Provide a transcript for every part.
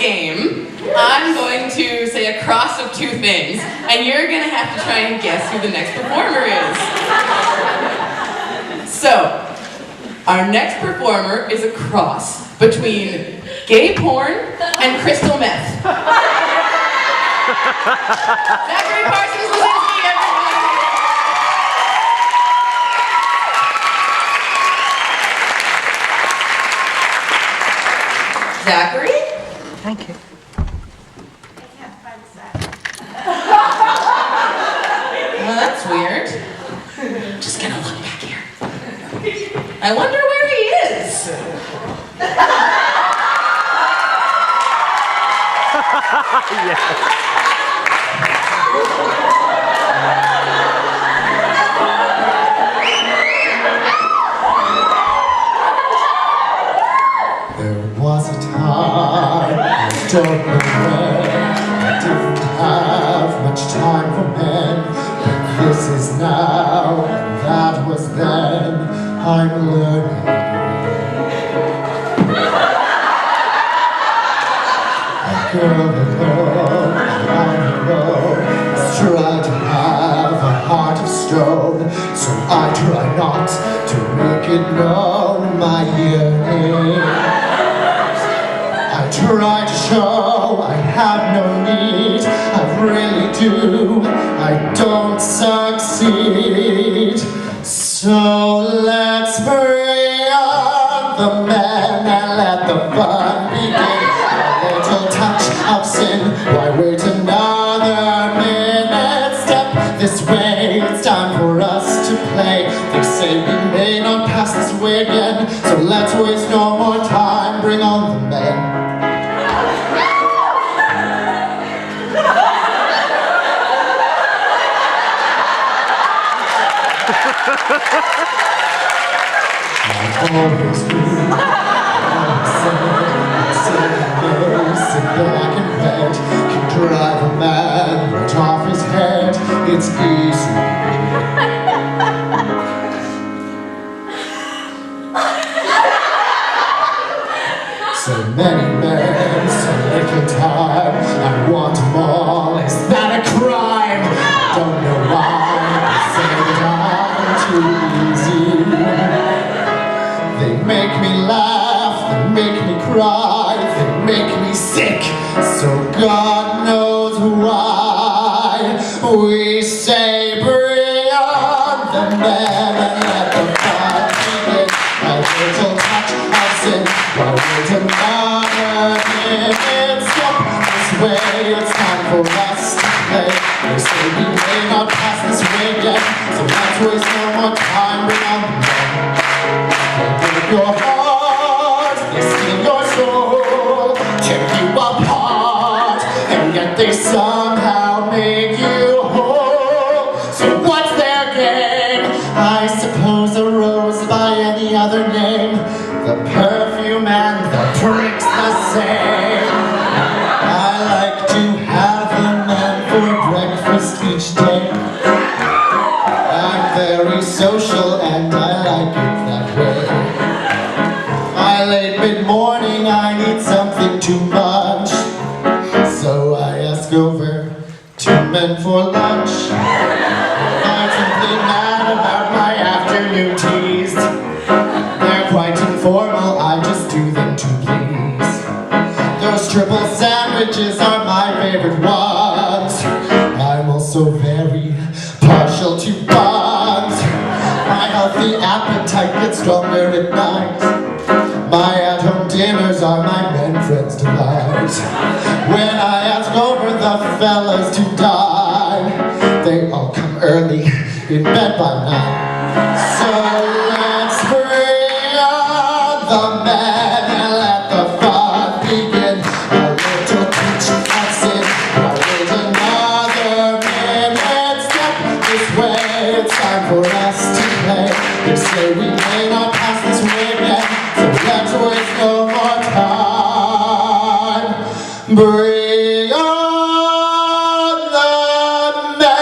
game, I'm going to say a cross of two things, and you're going to have to try and guess who the next performer is. So, our next performer is a cross between gay porn and crystal meth. Zachary Parsons, Lizinski, everyone! Zachary? Thank you. I can't find Zach. Well, that's weird. Just gonna look back here. I wonder where he is. Yes. There was a time, I don't know when, I didn't have much time for men, but this is now, and that was then, I'm learning. A girl alone, on her own, has tried to have a heart of stone, so I try not to make it known my yearning. I try to show I have no need, I really do, I don't succeed. So let's bring on the men and let the fun begin. A little touch of sin, why wait another minute? Step this way, it's time for us to play. They say we may not pass this way again, so let's waste no more time, bring on the men. I've always been sit back and red can drive a man right off his head. It's easy. So many men, so little time. I want them all. Is that a crime? I don't know why. I say that I'm too easy. They make me laugh, they make me cry, they make me sick, so God knows why. We say bring on the men and let the fun begin. A little touch of sin, while wait another minute. Step this way, it's time for us to play. They say we may not pass this way yet, so let's waste no more time, bring on the men. They break your heart, they steal your soul, tear you apart, and yet they somehow make you whole. So what's their game? I suppose a rose by any other name, the perfume and the prick's the same. I like to have them men for breakfast each day. I'm very social and I like it that way. Late mid-morning, I need something to munch, so I ask over two men for lunch. I'm simply mad about my afternoon teas. They're quite informal, I just do them to please. Those triple sandwiches are my favorite ones. I'm also very partial to buns. My healthy appetite gets stronger at night. My at-home dinners are my men friends' delight. When I ask over the fellas to dine, they all come early, in bed by 9. So let's bring on the men and let the fun begin. A little touch of sin, while wait another minute. Step this way, it's time for us to play. They say we may not pass this way again, so let's waste no more time. Bring on the men.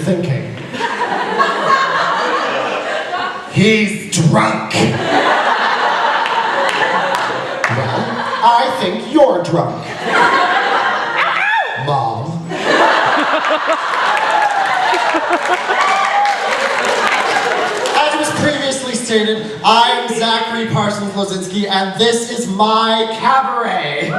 thinking? He's drunk. Well, I think you're drunk. Mom. As was previously stated, I'm Zachary Parsons-Lozinski, and this is my cabaret.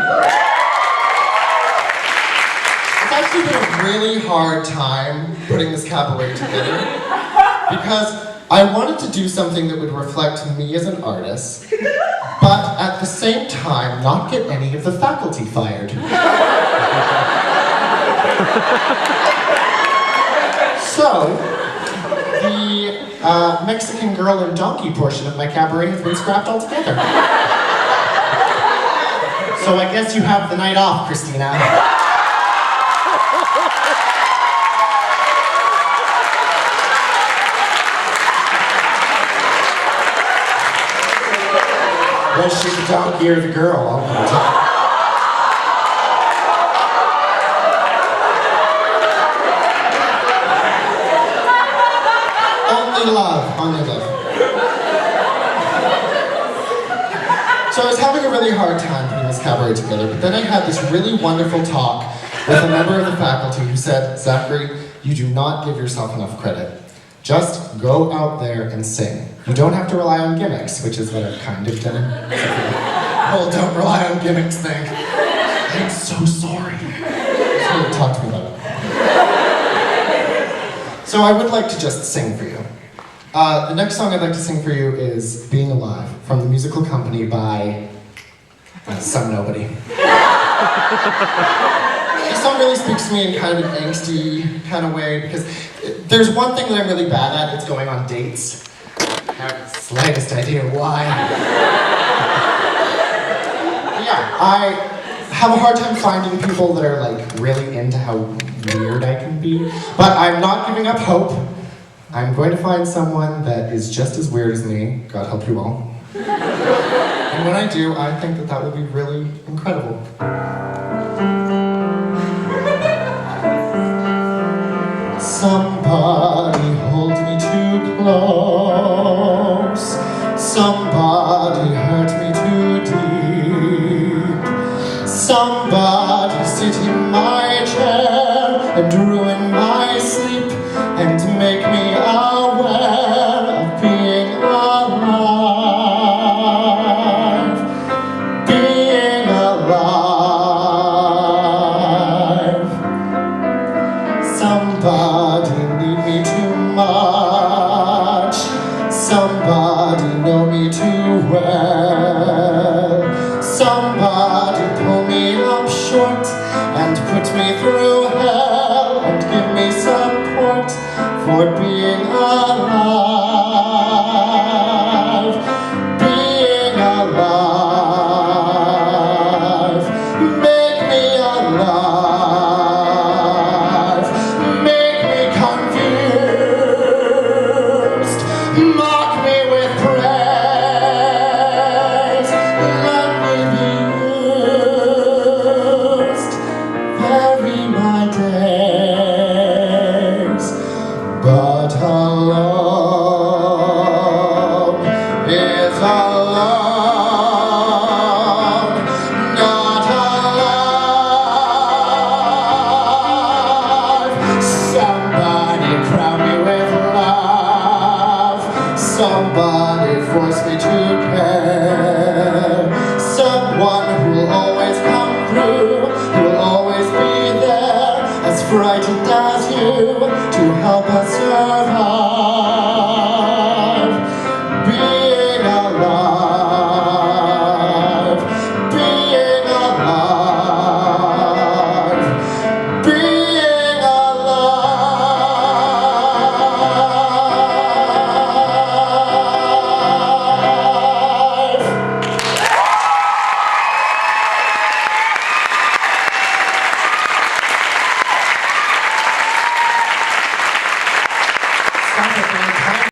It's actually been a really hard time putting this cabaret together because I wanted to do something that would reflect me as an artist, but at the same time not get any of the faculty fired. So, the Mexican girl and donkey portion of my cabaret has been scrapped altogether. So I guess you have the night off, Christina. Was she the donkey or the girl? I'll never tell. Only love, only love. So I was having a really hard time putting this cabaret together, but then I had this really wonderful talk with a member of the faculty who said, Zachary, you do not give yourself enough credit. Just go out there and sing. You don't have to rely on gimmicks, which is what I've kind of done. Oh, don't rely on gimmicks thing. I'm so sorry. So talk to me about it. So I would like to just sing for you. The next song I'd like to sing for you is Being Alive, from the musical company by some nobody. This song really speaks to me in kind of an angsty kind of way because there's one thing that I'm really bad at, it's going on dates. I have the slightest idea why. Yeah, I have a hard time finding people that are like really into how weird I can be, but I'm not giving up hope. I'm going to find someone that is just as weird as me, God help you all. And when I do, I think that that will be really incredible. Somebody hold me too close. Somebody hurt me too deep. Somebody sit in my chair and ruin my sleep and make me aware of being alive. Being alive. Somebody need me too much. Somebody know me too well. Somebody pull me up short and put me through hell and give me support for being alive. Being alive. Make me alive. Make me confused.